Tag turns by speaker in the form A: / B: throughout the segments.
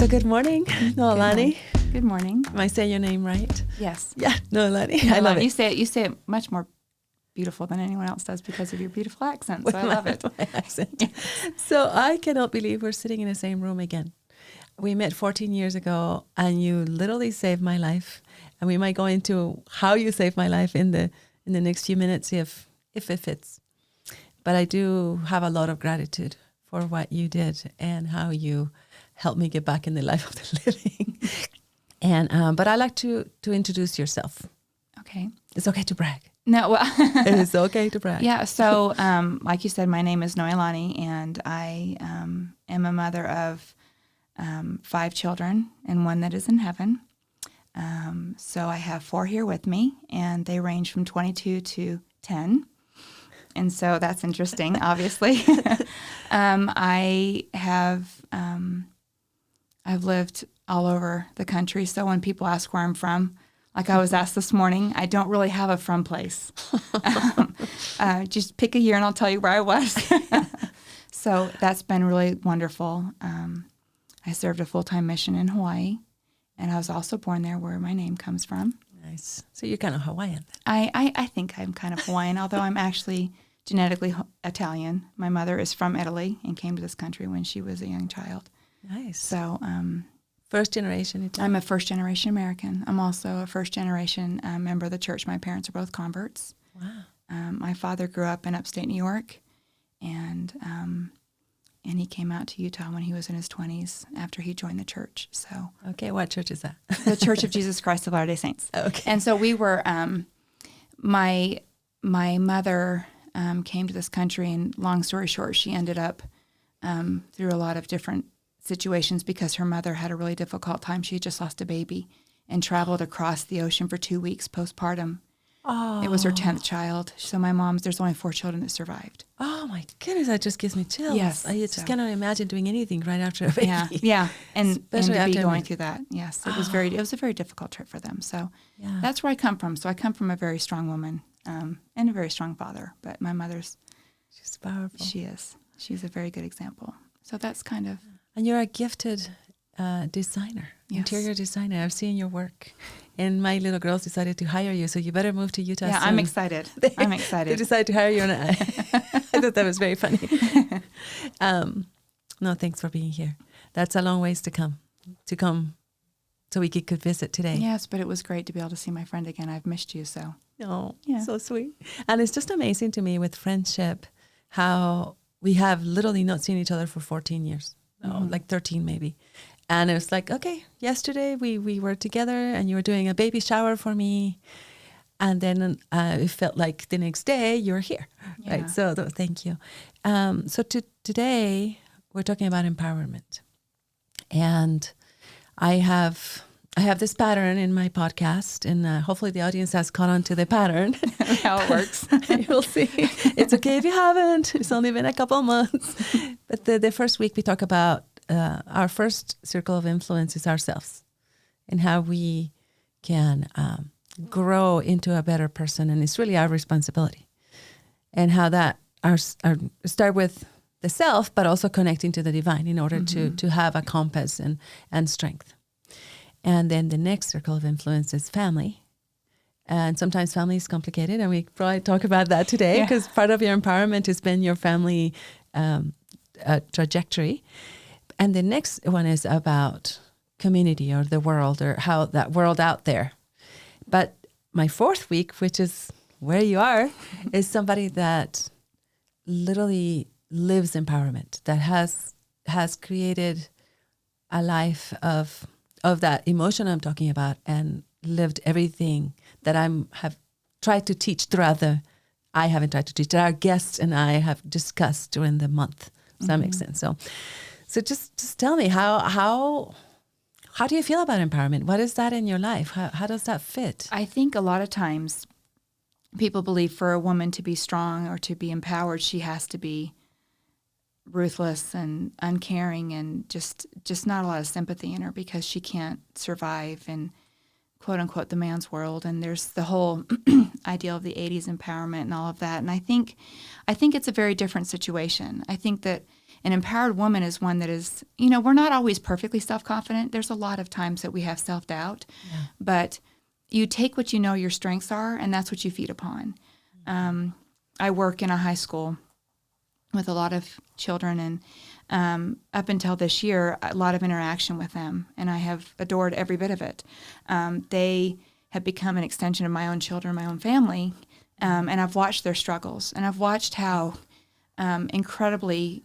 A: So good morning, Noelani.
B: Good morning.
A: Am I saying your name right?
B: Yes.
A: Yeah, Noelani. I love it.
B: You say it much more beautiful than anyone else does because of your beautiful accent. So I love it.
A: My accent. So I cannot believe we're sitting in the same room again. We met 14 years ago, and you literally saved my life. And we might go into how you saved my life in the next few minutes if it fits. But I do have a lot of gratitude for what you did and how you helped me get back in the life of the living. And but I like to introduce yourself.
B: Okay.
A: It's okay to brag.
B: No, well,
A: It is okay to brag.
B: yeah. So, like you said, my name is Noelani, and I am a mother of 5 children and one that is in heaven. So I have 4 here with me, and they range from 22 to 10. And so that's interesting, obviously. I've lived all over the country. So when people ask where I'm from, like I was asked this morning, I don't really have a from place. Just pick a year and I'll tell you where I was. So that's been really wonderful. I served a full-time mission in Hawaii, and I was also born there where my name comes from.
A: Nice. So you're kind of Hawaiian.
B: I think I'm kind of Hawaiian, although I'm actually genetically Italian. My mother is from Italy and came to this country when she was a young child.
A: Nice.
B: So
A: First generation Italian.
B: I'm a first-generation American. I'm also a first-generation member of the church. My parents are both converts.
A: Wow.
B: My father grew up in upstate New York, and he came out to Utah when he was in his 20s after he joined the church. So
A: Okay, what church is that?
B: the Church of Jesus Christ of Latter-day Saints.
A: Okay.
B: And so we were, my mother came to this country, and long story short, she ended up through a lot of different situations because her mother had a really difficult time. She had just lost a baby and traveled across the ocean for 2 weeks postpartum.
A: Oh.
B: It was her 10th child. So there's only 4 children that survived.
A: Oh my goodness, that just gives me chills.
B: Yes,
A: I just
B: so-
A: cannot imagine doing anything right after a baby.
B: Yeah. And
A: Especially
B: to be
A: after
B: going through that. Yes. It was a very difficult trip for them. So
A: Yeah.
B: that's where I come from. So I come from a very strong woman and a very strong father. But my mother's,
A: She's powerful.
B: she's a very good example. So that's kind of,
A: And you're a gifted designer,
B: Yes.
A: interior designer. I've seen your work. And my little girls decided to hire you, so you better move to Utah
B: yeah,
A: soon.
B: I'm excited. I'm
A: They
B: excited.
A: decided to hire you, and I thought that was very funny. No, thanks for being here. That's a long ways to come so we could visit today.
B: Yes, but it was great to be able to see my friend again. I've missed you, so.
A: Oh,
B: Yeah.
A: so sweet. And it's just amazing to me with friendship how we have literally not seen each other for 14 years, like 13 maybe. And it was like, okay, yesterday we were together and you were doing a baby shower for me. And then it felt like the next day you were here,
B: Yeah.
A: right? So thank you. So today we're talking about empowerment. And I have this pattern in my podcast, and hopefully the audience has caught on to the pattern.
B: How it works.
A: You'll see. It's okay if you haven't. It's only been a couple of months. But the first week we talk about our first circle of influence is ourselves and how we can grow into a better person. And it's really our responsibility. And how that start with the self, but also connecting to the divine in order to have a compass and strength. And then the next circle of influence is family. And sometimes family is complicated, and we probably talk about that today because part of your empowerment has been your family trajectory. And the next one is about community or the world or how that world out there. But my fourth week, which is where you are, is somebody that literally lives empowerment, that has created a life of that emotion I'm talking about and lived everything that have tried to teach I haven't tried to teach, that our guests and I have discussed during the month. Does that make sense? So just tell me, how do you feel about empowerment? What is that in your life? How does that fit?
B: I think a lot of times people believe for a woman to be strong or to be empowered, she has to be ruthless and uncaring and just not a lot of sympathy in her because she can't survive in quote unquote the man's world. And there's the whole ideal of the 80s empowerment and all of that. And I think it's a very different situation. I think that an empowered woman is one that is, we're not always perfectly self-confident. There's a lot of times that we have self-doubt, but you take what you know your strengths are, and that's what you feed upon. I work in a high school with a lot of children, and up until this year, a lot of interaction with them, and I have adored every bit of it. They have become an extension of my own children, my own family, and I've watched their struggles, and I've watched how incredibly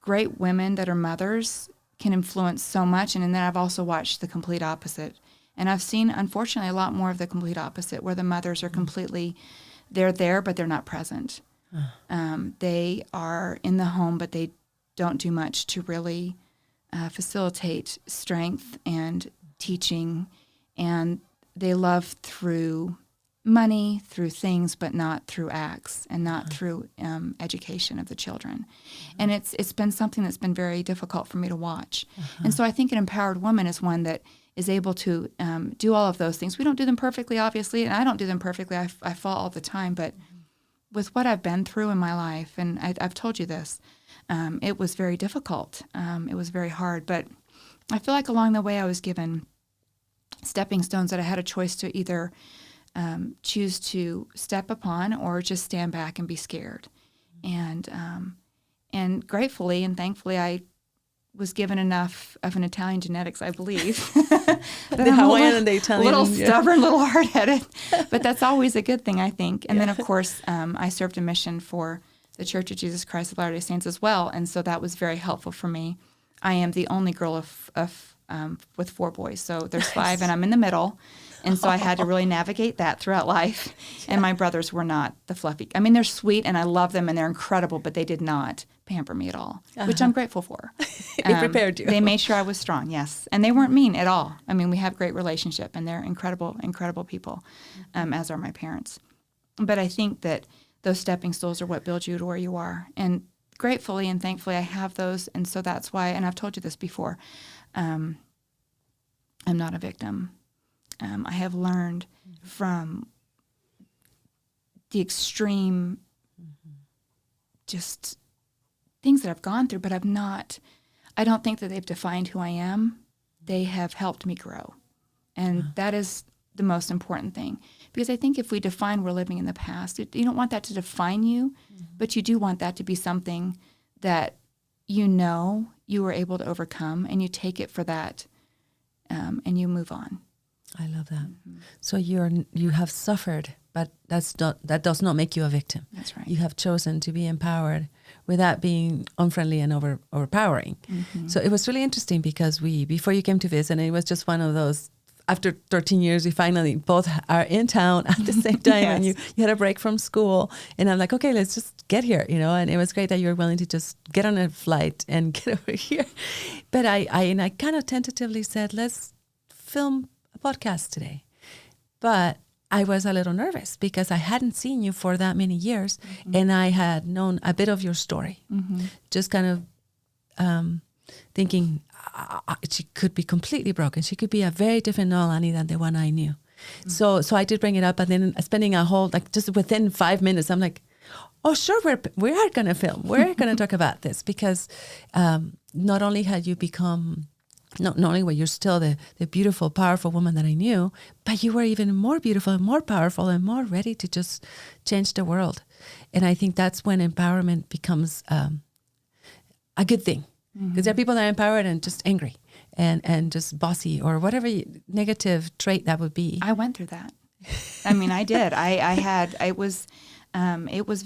B: great women that are mothers can influence so much, and then I've also watched the complete opposite. And I've seen, unfortunately, a lot more of the complete opposite, where the mothers are completely, they're there, but they're not present. They are in the home, but they don't do much to really facilitate strength and teaching. And they love through money, through things, but not through acts, and not through education of the children. And it's been something that's been very difficult for me to watch. And so I think an empowered woman is one that is able to do all of those things. We don't do them perfectly, obviously, and I don't do them perfectly. I fall all the time, but with what I've been through in my life, and I've told you this, it was very difficult. It was very hard, but I feel like along the way I was given stepping stones that I had a choice to either choose to step upon or just stand back and be scared. And gratefully and thankfully, I was given enough of an Italian genetics, I believe.
A: The Hawaiian and the Italian.
B: Little stubborn, little hard-headed. But that's always a good thing, I think. And then, of course, I served a mission for the Church of Jesus Christ of Latter-day Saints as well, and so that was very helpful for me. I am the only girl with 4 boys, so there's 5, and I'm in the middle. And so I had to really navigate that throughout life. And my brothers were not the fluffy. I mean, they're sweet, and I love them, and they're incredible, but they did not pamper me at all, which I'm grateful for.
A: They prepared you.
B: They made sure I was strong, yes. And they weren't mean at all. I mean, we have great relationship, and they're incredible, incredible people, as are my parents. But I think that those stepping stones are what build you to where you are. And gratefully and thankfully, I have those, and so that's why, and I've told you this before, I'm not a victim. I have learned from the extreme just things that I've gone through, but I don't think that they've defined who I am. They have helped me grow. And that is the most important thing. Because I think if we define we're living in the past, you don't want that to define you, but you do want that to be something that you were able to overcome, and you take it for that, and you move on.
A: I love that. So you have suffered, but that does not make you a victim.
B: That's right.
A: You have chosen to be empowered without being unfriendly and overpowering. So it was really interesting because before you came to visit, and it was just one of those, after 13 years, we finally both are in town at the same time,
B: Yes.
A: and you had a break from school, and I'm like, okay, let's just get here, and it was great that you were willing to just get on a flight and get over here. But I kind of tentatively said, let's film a podcast today. But I was a little nervous because I hadn't seen you for that many years, and I had known a bit of your story. Just kind of thinking she could be completely broken. She could be a very different Noelani than the one I knew. So I did bring it up, and then spending a whole, just within 5 minutes, I'm like, oh, sure, we are going to film. We're going to talk about this because not only had you become... Not only were you still the beautiful, powerful woman that I knew, but you were even more beautiful and more powerful and more ready to just change the world. And I think that's when empowerment becomes a good thing. Because there are people that are empowered and just angry and just bossy or whatever negative trait that would be.
B: I went through that. I mean, I did.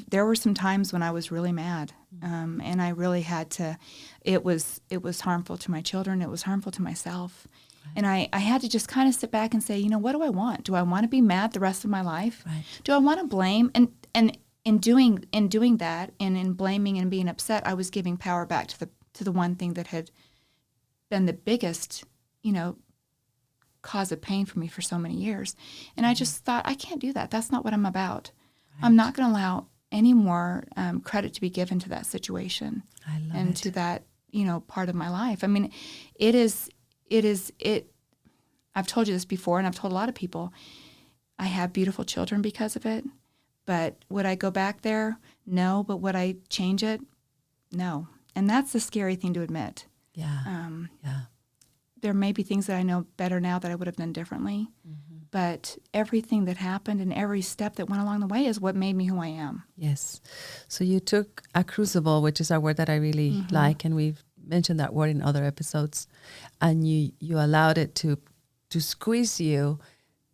B: There were some times when I was really mad, and I really had to. It was harmful to my children. It was harmful to myself, and I had to just kind of sit back and say, what do I want? Do I want to be mad the rest of my life?
A: Right.
B: Do I want to blame? And in doing that, and in blaming and being upset, I was giving power back to the one thing that had been the biggest, cause of pain for me for so many years. And I just thought, I can't do that. That's not what I'm about. Right. I'm not going to allow any more credit to be given to that situation.
A: I love
B: and
A: it.
B: to that, part of my life. I mean, it is, I've told you this before, and I've told a lot of people, I have beautiful children because of it. But would I go back there? No. But would I change it? No. And that's the scary thing to admit.
A: Yeah. Yeah.
B: There may be things that I know better now that I would have done differently, but everything that happened and every step that went along the way is what made me who I am.
A: Yes. So you took a crucible, which is a word that I really like, and we've mentioned that word in other episodes, and you allowed it to squeeze you,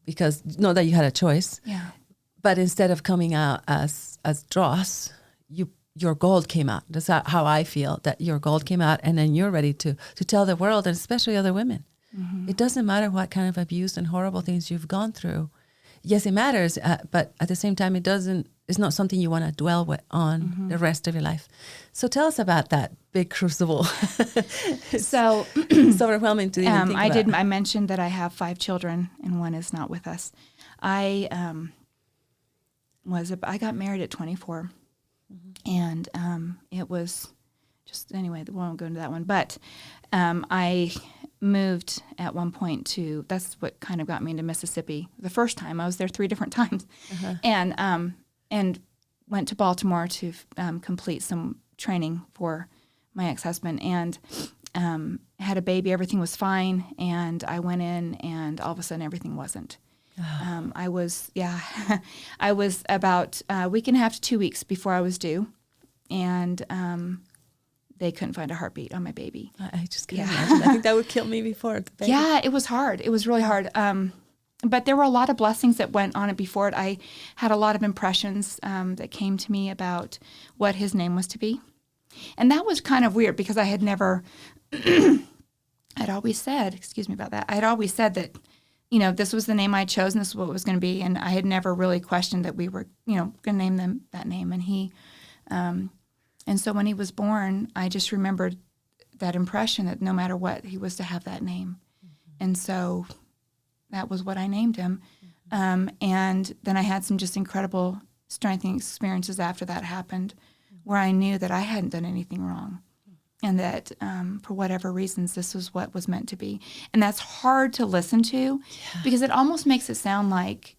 A: because not that you had a choice, but instead of coming out as dross, your gold came out. That's how I feel, that your gold came out, and then you're ready to tell the world, and especially other women. It doesn't matter what kind of abuse and horrible things you've gone through. Yes, it matters, but at the same time, it's not something you want to dwell on the rest of your life. So tell us about that big crucible.
B: So
A: It's overwhelming to even think about.
B: I mentioned that I have 5 children and one is not with us. I got married at 24. And it was just, anyway, we won't go into that one. But I moved at one point that's what kind of got me into Mississippi. The first time, I was there 3 different times. And went to Baltimore to complete some training for my ex-husband. And had a baby, everything was fine. And I went in, and all of a sudden, everything wasn't. I was about a week and a half to 2 weeks before I was due, and they couldn't find a heartbeat on my baby.
A: I just can't imagine. I think that would kill me before the baby.
B: Yeah, it was hard. It was really hard. But there were a lot of blessings that went on it before it. I had a lot of impressions that came to me about what his name was to be. And that was kind of weird because I had never, I'd always said, excuse me about that, I had always said that, this was the name I chose and this is what it was going to be. And I had never really questioned that we were, going to name them that name. And and so when he was born, I just remembered that impression that no matter what, he was to have that name. And so that was what I named him. And then I had some just incredible strengthening experiences after that happened, where I knew that I hadn't done anything wrong. And that for whatever reasons, this was what was meant to be. And that's hard to listen to because it almost makes it sound like,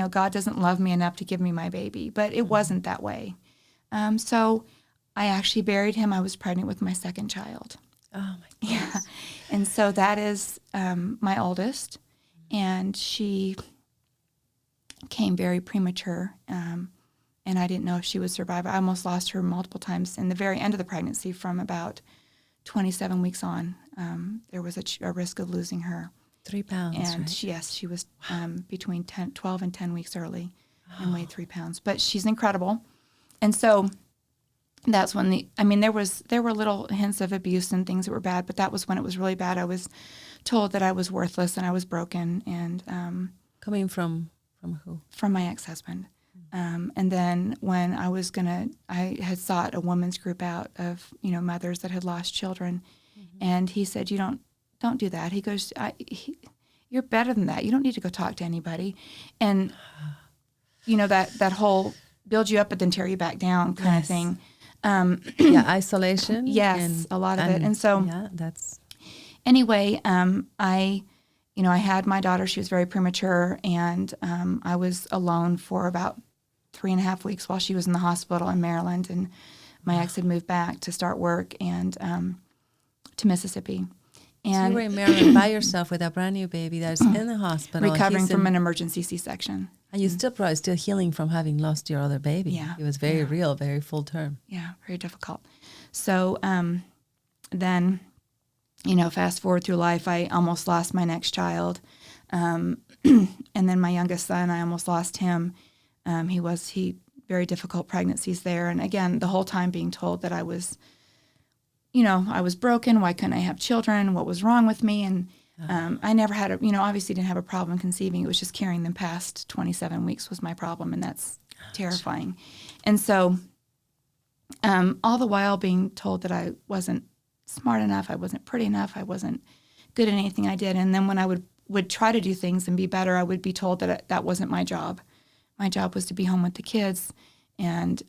B: God doesn't love me enough to give me my baby. But it wasn't that way. So I actually buried him. I was pregnant with my second child.
A: Oh, my goodness.
B: Yeah. And so that is my oldest. And she came very premature. And I didn't know if she would survive. I almost lost her multiple times in the very end of the pregnancy. From about 27 weeks on, there was a risk of losing her.
A: 3 pounds,
B: and
A: right?
B: She was between 12 and 10 weeks early and weighed 3 pounds. But she's incredible. And so that's when there were little hints of abuse and things that were bad, but that was when it was really bad. I was told that I was worthless and I was broken. And
A: coming from who?
B: From my ex-husband. And then when I had sought a women's group out of, mothers that had lost children. And he said, you don't do that. He goes, you're better than that. You don't need to go talk to anybody. And, that whole build you up but then tear you back down kind of thing.
A: Isolation.
B: Yes, a lot of it. And so
A: that's.
B: Anyway, I had my daughter. She was very premature, and I was alone for about 3.5 weeks while she was in the hospital in Maryland, and my ex had moved back to start work and to Mississippi. And
A: so you were in Maryland by yourself with a brand new baby that's in the hospital.
B: Recovering from an emergency C-section.
A: And you're probably still healing from having lost your other baby.
B: Yeah.
A: It was very real, very full term.
B: Yeah, very difficult. So then, fast forward through life, I almost lost my next child. And then my youngest son, I almost lost him. He very difficult pregnancies there. And again, the whole time being told that I was broken. Why couldn't I have children? What was wrong with me? And I never had obviously didn't have a problem conceiving. It was just carrying them past 27 weeks was my problem. And that's terrifying. And so all the while being told that I wasn't smart enough, I wasn't pretty enough, I wasn't good at anything I did. And then when I would try to do things and be better, I would be told that that wasn't my job. My job was to be home with the kids and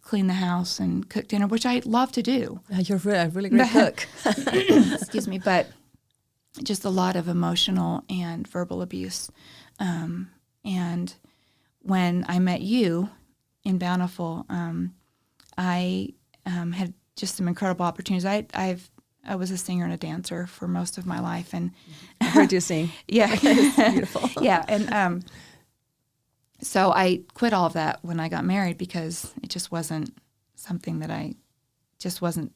B: clean the house and cook dinner, which I love to do.
A: You're a really great cook.
B: Excuse me, but just a lot of emotional and verbal abuse. And when I met you in Bountiful, I had just some incredible opportunities. I was a singer and a dancer for most of my life, and
A: I heard you sing.
B: yeah,
A: It's beautiful.
B: yeah, and so I quit all of that when I got married because it just wasn't something that I just wasn't,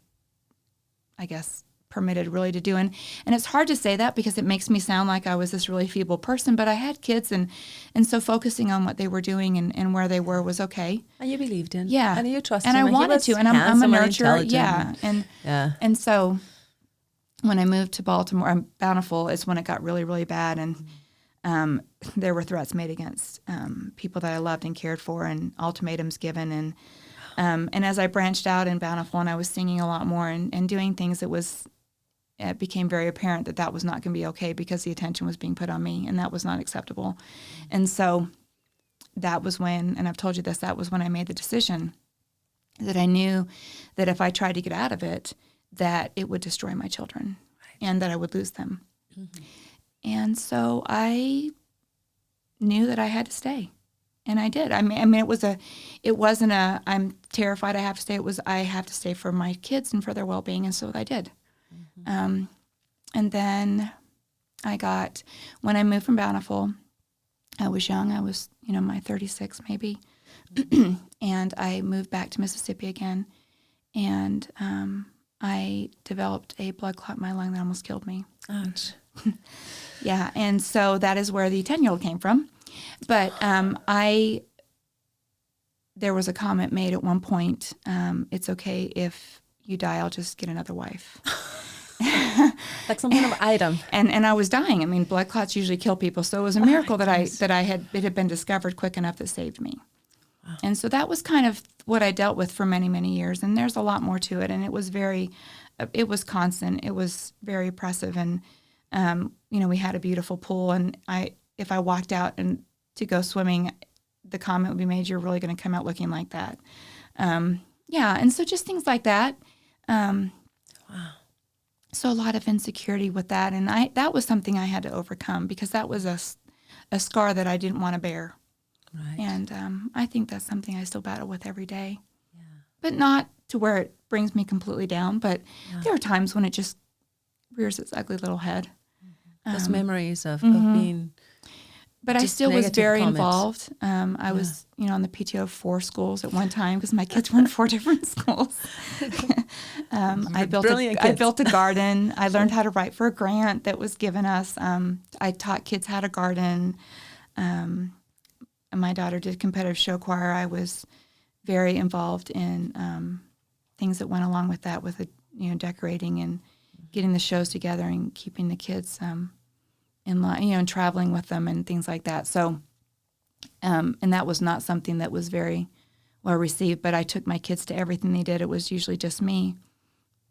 B: I guess, permitted really to do. And it's hard to say that because it makes me sound like I was this really feeble person, but I had kids, and so focusing on what they were doing and where they were was okay.
A: And you believed in.
B: Yeah.
A: And you trusted
B: and
A: him.
B: I wanted to, and I'm a nurturer. Yeah. And so when I moved to Baltimore, Bountiful is when it got really, really bad. And there were threats made against people that I loved and cared for, and ultimatums given. And as I branched out in Bountiful and I was singing a lot more and doing things, it became very apparent that was not going to be okay because the attention was being put on me, and that was not acceptable. And so that was when, and I've told you this, that was when I made the decision that I knew that if I tried to get out of it, that it would destroy my children and that I would lose them. Mm-hmm. And so I knew that I had to stay. And I did. I mean, it wasn't I'm terrified I have to stay. It was, I have to stay for my kids and for their well-being. And so I did. Mm-hmm. And then when I moved from Bountiful, I was young. I was, my 36 maybe. And I moved back to Mississippi again. And I developed a blood clot in my lung that almost killed me.
A: Ouch.
B: Yeah. And so that is where the 10-year-old came from. But there was a comment made at one point, it's okay if you die, I'll just get another wife.
A: Like some kind of item.
B: And I was dying. I mean, blood clots usually kill people. So it was a miracle that it had been discovered quick enough that saved me. Wow. And so that was kind of what I dealt with for many, many years. And there's a lot more to it. And it was constant. It was very oppressive. And, we had a beautiful pool. And if I walked out and to go swimming, the comment would be made, you're really going to come out looking like that. And so just things like that. Wow. So a lot of insecurity with that. And that was something I had to overcome because that was a scar that I didn't want to bear.
A: Right.
B: And I think that's something I still battle with every day. Yeah. But not to where it brings me completely down. But there are times when it just rears its ugly little head.
A: Those memories of being.
B: But I still was very involved. I was, on the PTO of 4 schools at one time because my kids were in 4 different schools. I built a garden. I learned how to write for a grant that was given us. I taught kids how to garden. And my daughter did competitive show choir. I was very involved in things that went along with that, with decorating and getting the shows together and keeping the kids in line, and traveling with them and things like that. So, and that was not something that was very well received, but I took my kids to everything they did. It was usually just me.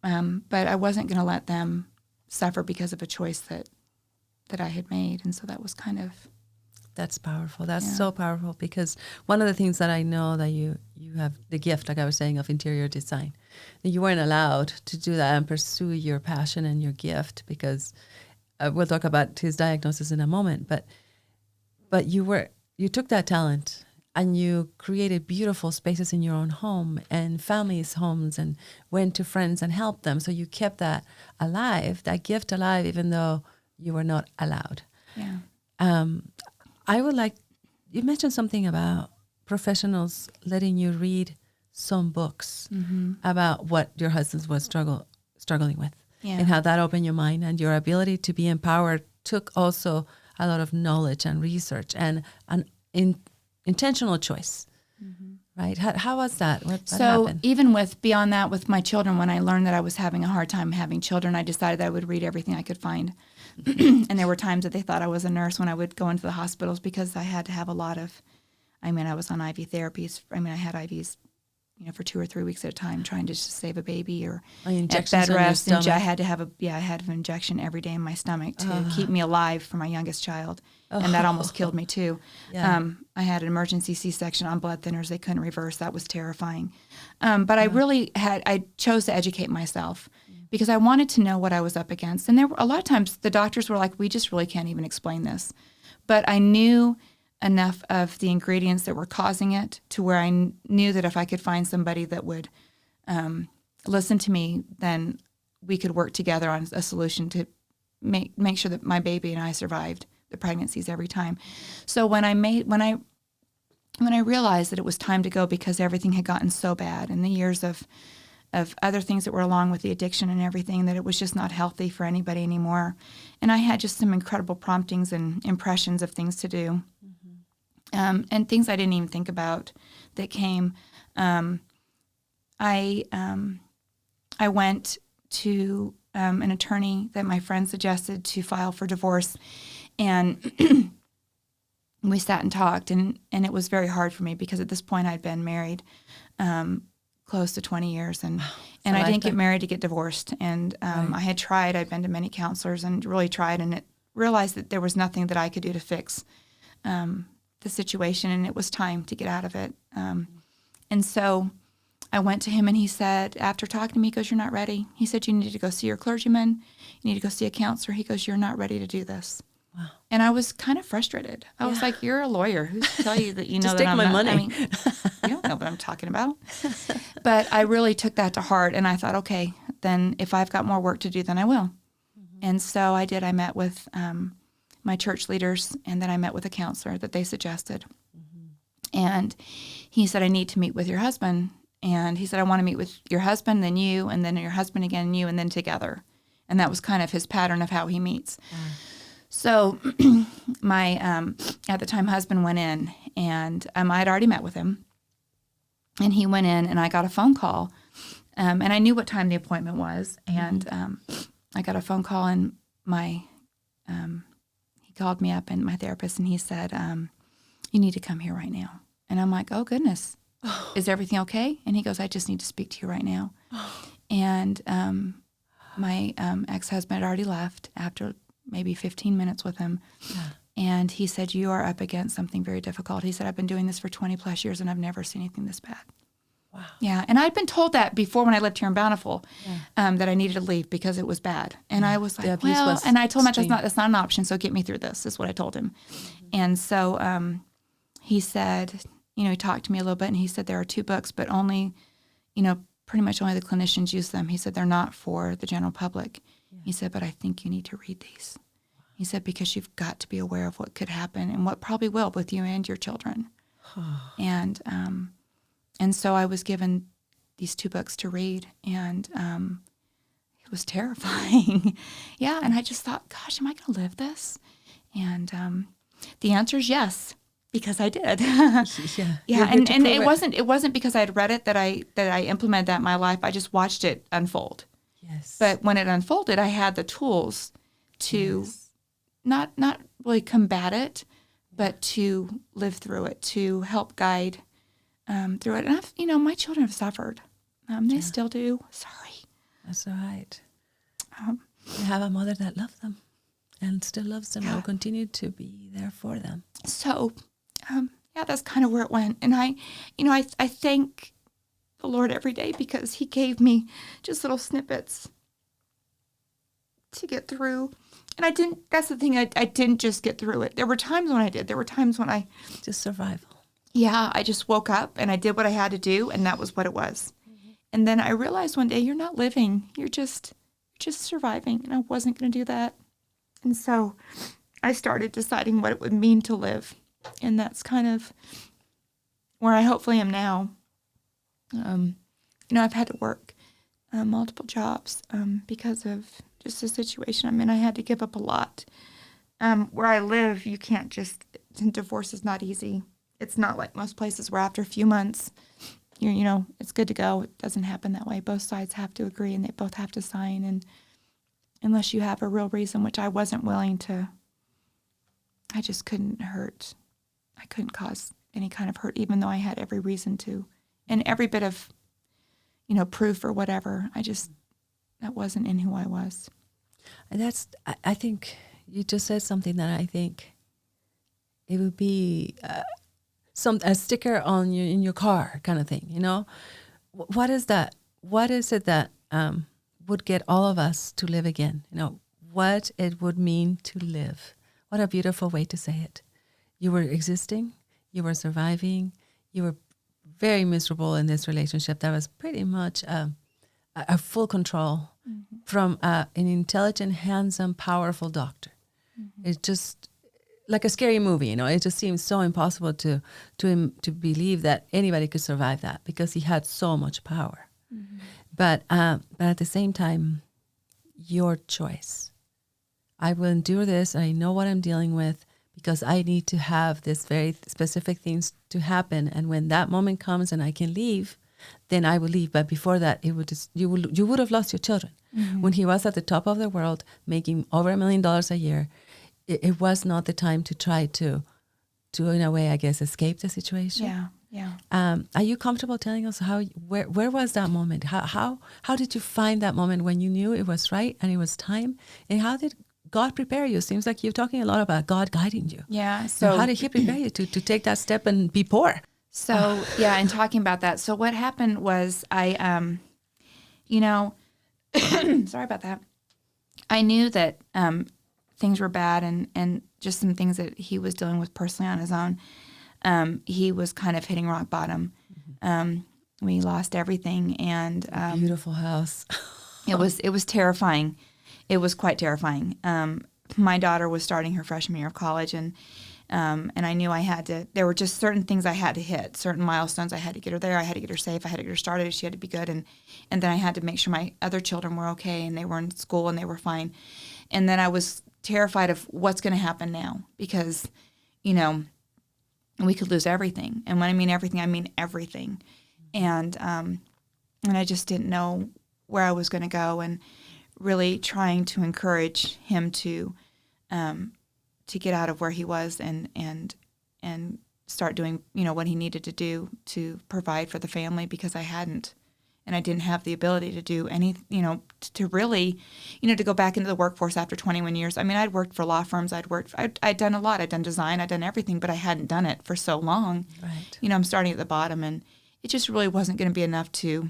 B: But I wasn't going to let them suffer because of a choice that I had made. And so that was kind of...
A: That's powerful. That's so powerful because one of the things that I know that you have the gift, like I was saying, of interior design. You weren't allowed to do that and pursue your passion and your gift because we'll talk about his diagnosis in a moment. But you took that talent and you created beautiful spaces in your own home and families' homes and went to friends and helped them. So you kept that alive, that gift alive, even though you were not allowed.
B: Yeah.
A: I would like, you mentioned something about professionals letting you read some books about what your husband was struggling with and how that opened your mind and your ability to be empowered took also a lot of knowledge and research and an intentional choice, right? How was that? What happened?
B: Even beyond that, with my children, when I learned that I was having a hard time having children, I decided that I would read everything I could find. And there were times that they thought I was a nurse when I would go into the hospitals because I had to have a lot of, I was on IV therapies. I had IVs, for 2 or 3 weeks at a time trying to just save a baby or at bed rest. And I had to have I had an injection every day in my stomach to keep me alive for my youngest child. And that almost killed me too. Yeah. I had an emergency C-section on blood thinners they couldn't reverse. That was terrifying. But I chose to educate myself because I wanted to know what I was up against. And there were a lot of times the doctors were like, we just really can't even explain this. But I knew enough of the ingredients that were causing it to where I knew that if I could find somebody that would listened to me, then we could work together on a solution to make sure that my baby and I survived the pregnancies every time. So when I realized that it was time to go because everything had gotten so bad, and the years of other things that were along with the addiction and everything, that it was just not healthy for anybody anymore. And I had just some incredible promptings and impressions of things to do, and things I didn't even think about that came. I went to an attorney that my friend suggested to file for divorce, and we sat and talked, and it was very hard for me because at this point I'd been married close to 20 years, and I didn't get married to get divorced. And I had tried. I'd been to many counselors and really tried, and realized that there was nothing that I could do to fix the situation, and it was time to get out of it. And so I went to him, and he said, after talking to me, he goes, "You're not ready." He said, "You need to go see your clergyman. You need to go see a counselor." He goes, "You're not ready to do this." Wow. And I was kind of frustrated. I was like, "You're a lawyer. Who's to tell you that you know
A: Just
B: that
A: take
B: I'm
A: my
B: not,
A: money.
B: I mean, you don't know what I'm talking about." But I really took that to heart, and I thought, okay, then if I've got more work to do, then I will. Mm-hmm. And so I did. I met with my church leaders, and then I met with a counselor that they suggested. Mm-hmm. And he said, "I need to meet with your husband." And he said, "I want to meet with your husband, then you, and then your husband again, and you, and then together." And that was kind of his pattern of how he meets. So my, at the time, husband went in, and I'd already met with him. And he went in, and I got a phone call. And I knew what time the appointment was. And I got a phone call, and he called me up, and my therapist, and he said, "You need to come here right now." And I'm like, "Oh, goodness. Is everything okay?" And he goes, "I just need to speak to you right now." And my ex-husband had already left after maybe 15 minutes with him. Yeah. And he said, "You are up against something very difficult." He said, "I've been doing this for 20 plus years, and I've never seen anything this bad." Wow. Yeah. And I'd been told that before when I lived here in Bountiful, that I needed to leave because it was bad. And I was like, well, and I told him, that's not an option. So get me through this, is what I told him. Mm-hmm. And so he said, he talked to me a little bit, and he said, "There are 2 books, but only, pretty much only the clinicians use them." He said, "They're not for the general public." Yeah. He said, "But I think you need to read these." He said, "Because you've got to be aware of what could happen and what probably will with you and your children." And so I was given these 2 books to read, and it was terrifying. Yeah, and I just thought, gosh, am I going to live this? And the answer is yes. Because I did. Yeah. And it wasn't because I had read it that I implemented that in my life. I just watched it unfold. Yes. But when it unfolded, I had the tools to not really combat it, but to live through it, to help guide through it. And my children have suffered. They still do. Sorry.
A: That's all right. You have a mother that loves them and still loves them and will continue to be there for them.
B: So that's kind of where it went. And I thank the Lord every day because he gave me just little snippets to get through. And that's the thing, I didn't just get through it. There were times when I did. There were times when I...
A: Just survival.
B: Yeah, I just woke up and I did what I had to do, and that was what it was. Mm-hmm. And then I realized one day, you're not living. You're just surviving. And I wasn't going to do that. And so I started deciding what it would mean to live. And that's kind of where I hopefully am now. I've had to work multiple jobs because of just the situation I'm in. I had to give up a lot. Where I live, you can't divorce is not easy. It's not like most places where after a few months, it's good to go. It doesn't happen that way. Both sides have to agree, and they both have to sign. And unless you have a real reason, which I wasn't willing to, I just couldn't hurt. I couldn't cause any kind of hurt, even though I had every reason to. And every bit of, proof or whatever, that wasn't in who I was.
A: And I think you just said something that I think it would be a sticker on you in your car kind of thing, What is that? What is it that would get all of us to live again? What it would mean to live. What a beautiful way to say it. You were existing, you were surviving, you were very miserable in this relationship that was pretty much a full control from an intelligent, handsome, powerful doctor. It's just like a scary movie, you know. It just seems so impossible to believe that anybody could survive that because he had so much power. But at the same time, your choice. I will endure this. I know what I'm dealing with because I need to have this very specific things to happen. And when that moment comes and I can leave, then I will leave. But before that, it would just, you would have lost your children. When he was at the top of the world, making over $1 million a year, it was not the time to try to in a way, I guess, escape the situation.
B: Yeah.
A: Are you comfortable telling us where was that moment? How did you find that moment when you knew it was right and it was time? And how did God prepare you? Seems like you're talking a lot about God guiding you.
B: Yeah.
A: So how did he prepare you to take that step and be poor?
B: So, yeah, and talking about that. So what happened was I, sorry about that. I knew that things were bad and just some things that he was dealing with personally on his own. He was kind of hitting rock bottom. We lost everything, and
A: beautiful house.
B: it was terrifying. It was quite terrifying. My daughter was starting her freshman year of college, and I knew I had to. There were just certain things I had to hit, certain milestones. I had to get her there. I had to get her safe. I had to get her started. She had to be good, and then I had to make sure my other children were okay and they were in school and they were fine. And then I was terrified of what's going to happen now because, we could lose everything. And when I mean everything. And I just didn't know where I was going to go, and really trying to encourage him to get out of where he was and start doing, what he needed to do to provide for the family, because I hadn't. And I didn't have the ability to do any, to really, to go back into the workforce after 21 years. I mean, I'd worked for law firms. I'd done a lot. I'd done design. I'd done everything, but I hadn't done it for so long.
A: Right.
B: I'm starting at the bottom, and it just really wasn't going to be enough to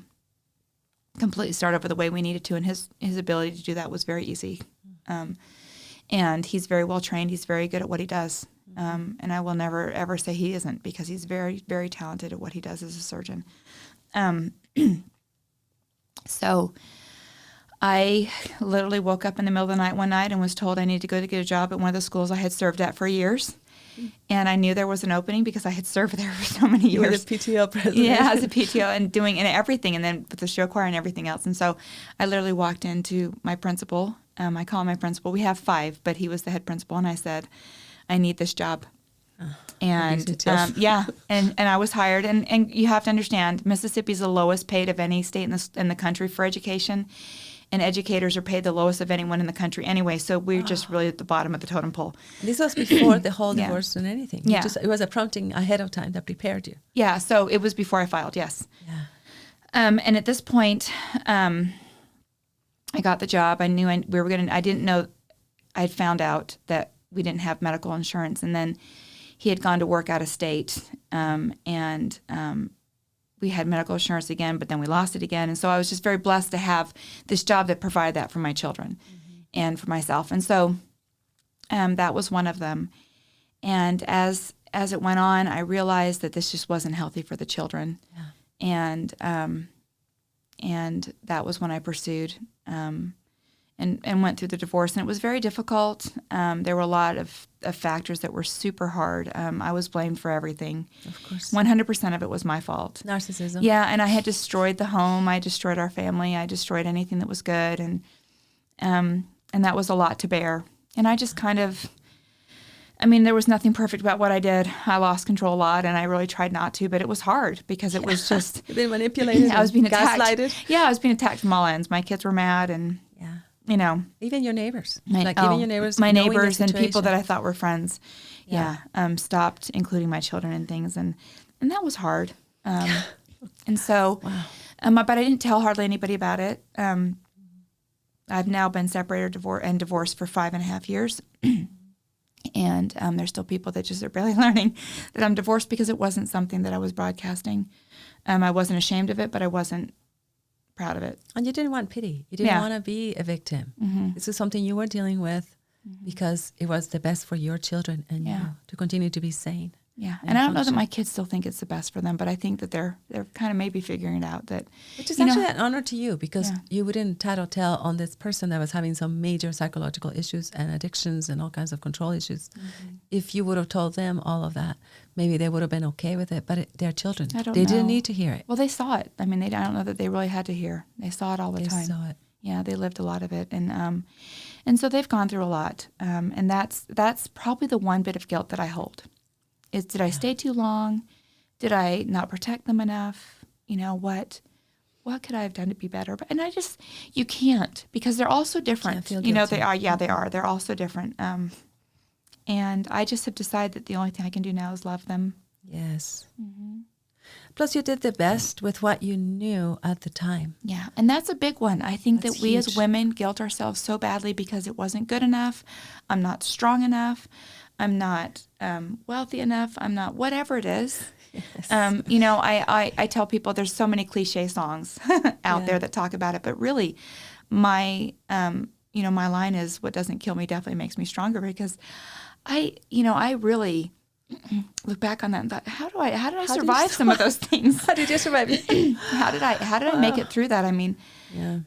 B: completely start over the way we needed to. And his ability to do that was very easy. And he's very well trained. He's very good at what he does. And I will never, ever say he isn't, because he's very, very talented at what he does as a surgeon. So I literally woke up in the middle of the night one night and was told I needed to go to get a job at one of the schools I had served at for years. And I knew there was an opening because I had served there for so many years.
A: You were the PTO president.
B: Yeah, as a PTO and doing everything, and then with the show choir and everything else. And so I literally walked into my principal. I call him my principal. We have 5, but he was the head principal. And I said, I need this job. And and I was hired, and you have to understand, Mississippi is the lowest paid of any state in the country for education, and educators are paid the lowest of anyone in the country anyway. So we're just really at the bottom of the totem pole.
A: This was before the whole divorce and anything.
B: Yeah,
A: it was a prompting ahead of time that prepared you.
B: Yeah, so it was before I filed. Yes.
A: Yeah.
B: And at this point, I got the job. I knew we were gonna. I didn't know. I'd found out that we didn't have medical insurance, and then he had gone to work out of state, and we had medical insurance again, but then we lost it again. And so I was just very blessed to have this job that provided that for my children and for myself. And so that was one of them. And as it went on, I realized that this just wasn't healthy for the children. Yeah. And that was when I pursued and went through the divorce. And it was very difficult. There were a lot of factors that were super hard. I was blamed for everything.
A: Of course.
B: 100% of it was my fault.
A: Narcissism.
B: Yeah, and I had destroyed the home. I destroyed our family. I destroyed anything that was good. And that was a lot to bear. And I just kind of, there was nothing perfect about what I did. I lost control a lot, and I really tried not to, but it was hard because it was just...
A: You've been manipulated.
B: I was being attacked.
A: Gaslighted.
B: Yeah, I was being attacked from all ends. My kids were mad, and...
A: Yeah. Even your neighbors.
B: Even
A: your neighbors.
B: My neighbors and people that I thought were friends. Yeah. Stopped including my children and things. And that was hard. And so, but I didn't tell hardly anybody about it. I've now been separated and divorced for 5.5 years. And there's still people that just are barely learning that I'm divorced because it wasn't something that I was broadcasting. I wasn't ashamed of it, but I wasn't proud of it.
A: And you didn't want pity. You didn't want to be a victim. Mm-hmm. This is something you were dealing with because it was the best for your children and you to continue to be sane.
B: Yeah, and I don't know that my kids still think it's the best for them, but I think that they're kind of maybe figuring it out. That
A: which is actually an honor to you, because you wouldn't tattletale on this person that was having some major psychological issues and addictions and all kinds of control issues. Mm-hmm. If you would have told them all of that, maybe they would have been okay with it. But they're children; they didn't need to hear it.
B: Well, they saw it. I mean, I don't know that they really had to hear. They saw it all the time.
A: They saw it.
B: Yeah, they lived a lot of it, and so they've gone through a lot. And that's probably the one bit of guilt that I hold. Is, did I stay too long? Did I not protect them enough? What could I have done to be better? And you can't, because they're all so different. They are. Yeah, they are. They're all so different. And I just have decided that the only thing I can do now is love them.
A: Yes. Mm-hmm. Plus, you did the best with what you knew at the time.
B: Yeah, and that's a big one. I think
A: that's
B: that we
A: huge.
B: as women guilt ourselves so badly because it wasn't good enough. I'm not strong enough. I'm not wealthy enough. I'm not whatever it is. Yes. I tell people there's so many cliche songs out there that talk about it, but really, my line is, "What doesn't kill me definitely makes me stronger." Because I really look back on that and thought, how did I survive some of those things?
A: How did you survive?
B: How did I make it through that? I mean,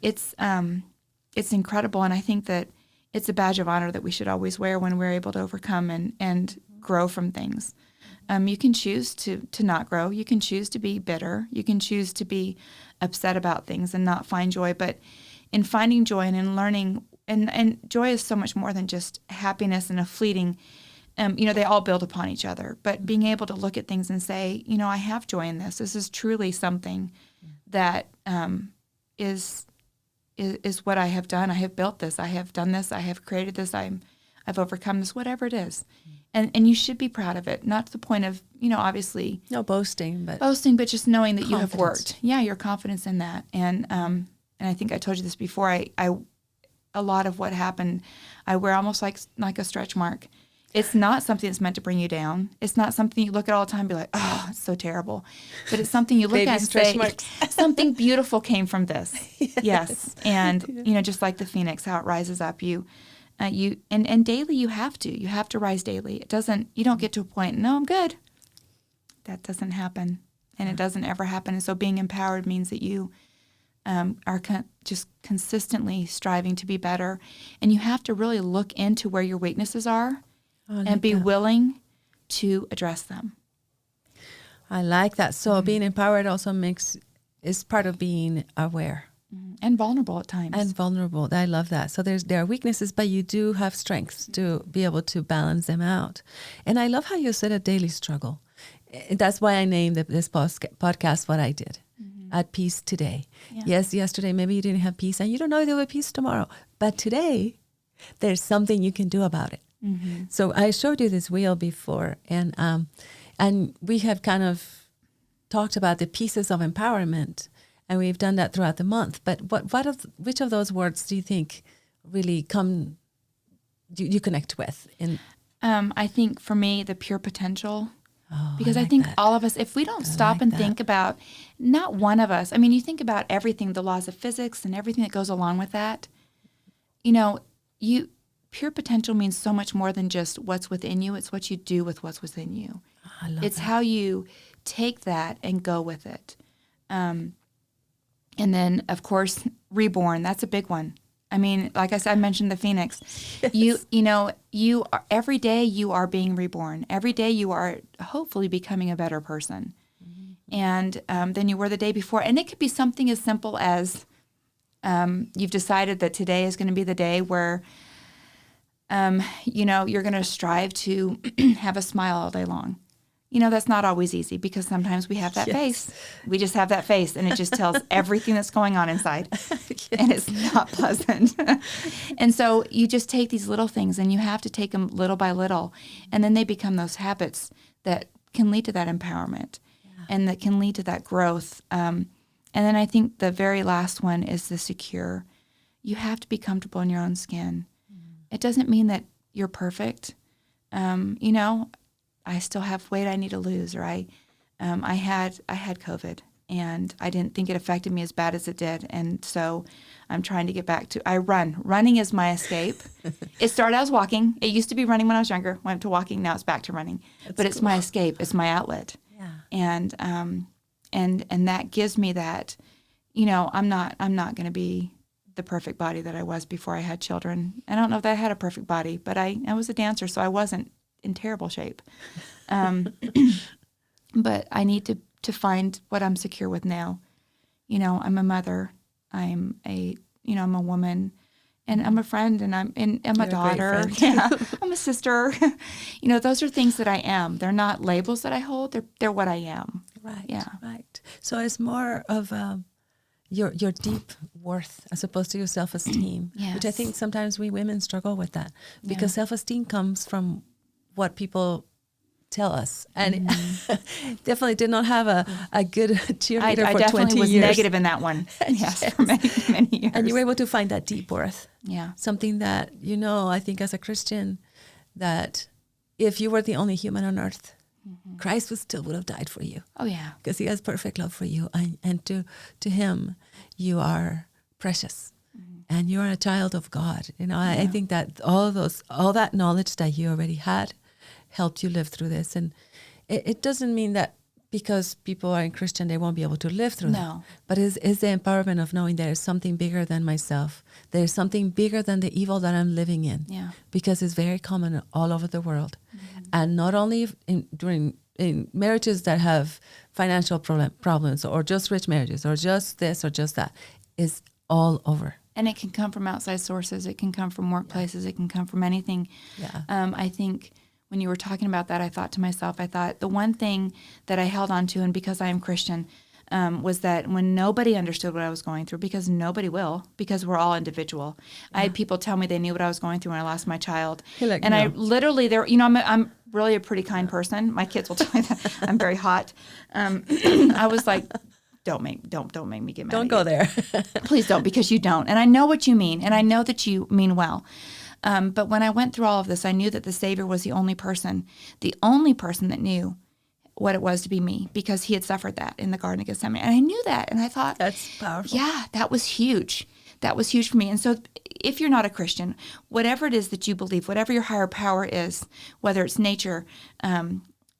B: it's incredible, and I think that it's a badge of honor that we should always wear when we're able to overcome and grow from things. You can choose to not grow. You can choose to be bitter. You can choose to be upset about things and not find joy. But in finding joy and in learning, and joy is so much more than just happiness and a fleeting, they all build upon each other. But being able to look at things and say, I have joy in this. This is truly something that is what I have done. I have built this. I have done this. I have created this. I've overcome this, whatever it is. And you should be proud of it, not to the point of, obviously.
A: No boasting, but
B: just knowing that you have worked. Yeah, your confidence in that. And I think I told you this before, I a lot of what happened, I wear almost like a stretch mark. It's not something that's meant to bring you down. It's not something you look at all the time and be like, oh, it's so terrible. But it's something you look at and say, something beautiful came from this. Yes. And, just like the phoenix, how it rises up, and daily you have to rise daily. You don't get to a point, no, I'm good. That doesn't happen. And it doesn't ever happen. And so being empowered means that you are just consistently striving to be better. And you have to really look into where your weaknesses are. And be willing to address them.
A: I like that. So being empowered also is part of being aware.
B: And vulnerable at times.
A: And vulnerable. I love that. So there are weaknesses, but you do have strengths to be able to balance them out. And I love how you said a daily struggle. That's why I named this podcast what I did. At peace today. Yeah. Yes, yesterday maybe you didn't have peace, and you don't know if you'll have peace tomorrow. But today, there's something you can do about it. Mm-hmm. So I showed you this wheel before, and we have kind of talked about the pieces of empowerment, and we've done that throughout the month. But which of those words do you think really you connect with? I
B: think for me, the pure potential. Because I think all of us, if we don't stop and think about, not one of us, you think about everything, the laws of physics and everything that goes along with that, pure potential means so much more than just what's within you. It's what you do with what's within you. It's how you take that and go with it. And then, of course, reborn. That's a big one. Like I said, I mentioned the phoenix. Yes. You are, every day you are being reborn. Every day you are hopefully becoming a better person. Mm-hmm. And than you were the day before. And it could be something as simple as you've decided that today is going to be the day where you're going to strive to have a smile all day long. That's not always easy because sometimes we have that face. We just have that face, and it just tells everything that's going on inside, and it's not pleasant. And so you just take these little things, and you have to take them little by little, and then they become those habits that can lead to that empowerment and that can lead to that growth. And then I think the very last one is the secure. You have to be comfortable in your own skin. It doesn't mean that you're perfect. I still have weight I need to lose, or I had COVID. And I didn't think it affected me as bad as it did. And so I'm trying to get back to, I run. Running is my escape. It started, I was walking. It used to be running when I was younger, went to walking. Now it's back to running. But it's my escape. It's my outlet.
A: Yeah.
B: And that gives me that, you know, I'm not going to be the perfect body that I was before I had children. I don't know if I had a perfect body, but I was a dancer, so I wasn't in terrible shape. But I need to find what I'm secure with now. You know, I'm a mother. I'm a woman, and I'm a friend, and I'm a daughter. Yeah, I'm a sister. You know, those are things that I am. They're not labels that I hold. They're what I am.
A: Right.
B: Yeah.
A: Right. So it's more of your deep worth as opposed to your self-esteem,
B: Yes.
A: which I think sometimes we women struggle with that because self-esteem comes from what people tell us, and definitely did not have a good cheerleader
B: I
A: for 20 years.
B: I definitely was negative in that one. Yes, for many years.
A: And you were able to find that deep worth.
B: Yeah.
A: Something that, you know, I think as a Christian, that if you were the only human on earth, Christ would have died for you.
B: Oh, yeah.
A: Because he has perfect love for you. And to him, you are precious. And you are a child of God. You know, I think that all that knowledge that you already had helped you live through this. And it doesn't mean that because people are in Christian, they won't be able to live through that. But it's the empowerment of knowing there is something bigger than myself. There is something bigger than the evil that I'm living in.
B: Yeah.
A: Because it's very common all over the world. And not only in marriages that have financial problems, or just rich marriages, or just this or just that, is all over.
B: And it can come from outside sources. It can come from workplaces. It can come from anything.
A: Yeah.
B: I think when you were talking about that, I thought to myself, the one thing that I held on to, and because I am Christian, was that when nobody understood what I was going through, because nobody will, because we're all individual. I had people tell me they knew what I was going through when I lost my child.
A: Like,
B: and
A: no.
B: I literally, I'm really a pretty kind person. My kids will tell me that. I'm very hot. I was like, don't make me get mad.
A: Don't go there.
B: Please don't, because you don't. And I know what you mean, and I know that you mean well. But when I went through all of this, I knew that the Savior was the only person that knew what it was to be me, because he had suffered that in the Garden of Gethsemane. And I knew that. And I thought,
A: that's powerful.
B: Yeah, that was huge. That was huge for me. And so if you're not a Christian, whatever it is that you believe, whatever your higher power is, whether it's nature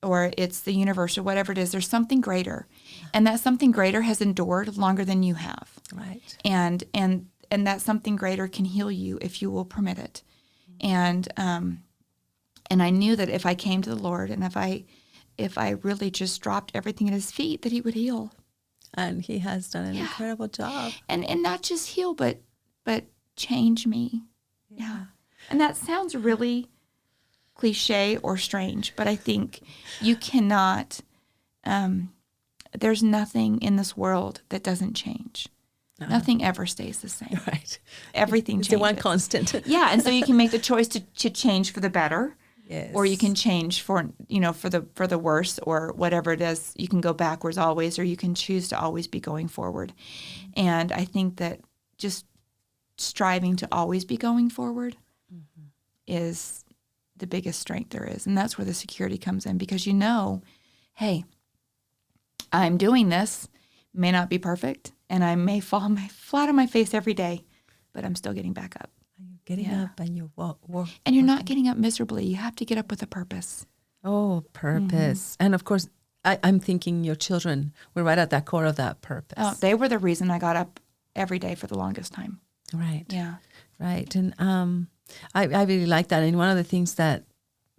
B: or it's the universe or whatever it is, there's something greater. And that something greater has endured longer than you have.
A: Right.
B: And that something greater can heal you if you will permit it. And I knew that if I came to the Lord, and if I really just dropped everything at his feet, that he would heal.
A: And he has done an incredible job.
B: And not just heal, but change me. Yeah. And that sounds really cliche or strange, but I think you cannot, there's nothing in this world that doesn't change. Nothing ever stays the same.
A: Right.
B: Everything
A: it's
B: changes.
A: The one constant.
B: Yeah, and so you can make the choice to change for the better.
A: Yes.
B: Or you can change for the worse, or whatever it is. You can go backwards always, or you can choose to always be going forward. And I think that just striving to always be going forward is the biggest strength there is. And that's where the security comes in, because you know, hey, I'm doing this, may not be perfect, and I may fall flat on my face every day, but I'm still getting back up.
A: Getting up and you walk.
B: And you're not getting up miserably. You have to get up with a purpose.
A: Oh, purpose. And of course, I'm thinking your children were right at that core of that purpose.
B: Oh, they were the reason I got up every day for the longest time.
A: Right.
B: Yeah.
A: Right. And I really like that. And one of the things that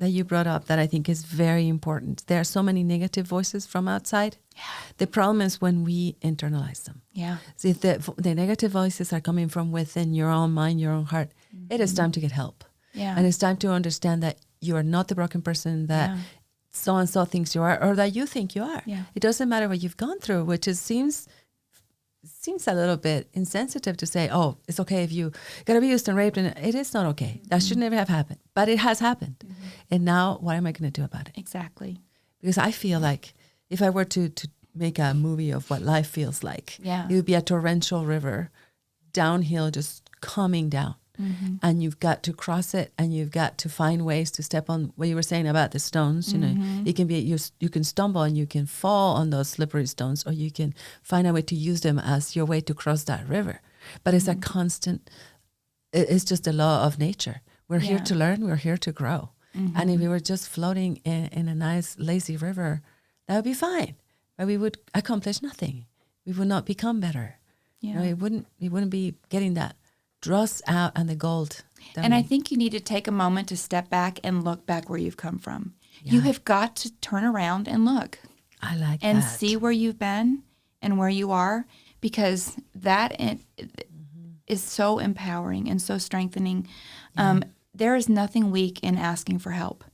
A: you brought up that I think is very important, there are so many negative voices from outside. Yeah. The problem is when we internalize them.
B: Yeah.
A: So if the negative voices are coming from within your own mind, your own heart, it is time to get help.
B: Yeah.
A: And it's time to understand that you are not the broken person that so-and-so thinks you are, or that you think you are.
B: Yeah.
A: It doesn't matter what you've gone through, which seems a little bit insensitive to say, oh, it's okay if you got abused and raped. And it is not okay. That should never have happened. But it has happened. And now what am I going to do about it?
B: Exactly.
A: Because I feel like if I were to make a movie of what life feels like, it would be a torrential river, downhill, just coming down. and you've got to cross it, and you've got to find ways to step on what you were saying about the stones. You know, it can be you can stumble and you can fall on those slippery stones, or you can find a way to use them as your way to cross that river. But it's a constant. It's just a law of nature. We're here to learn. We're here to grow. And if we were just floating in a nice lazy river, that would be fine. But we would accomplish nothing. We would not become better. Yeah. You know, we wouldn't be getting that dross out and the gold.
B: And I think you need to take a moment to step back and look back where you've come from. Yeah. You have got to turn around and look.
A: I like
B: and
A: that.
B: see where you've been and where you are, because that is so empowering and so strengthening. Yeah. There is nothing weak in asking for help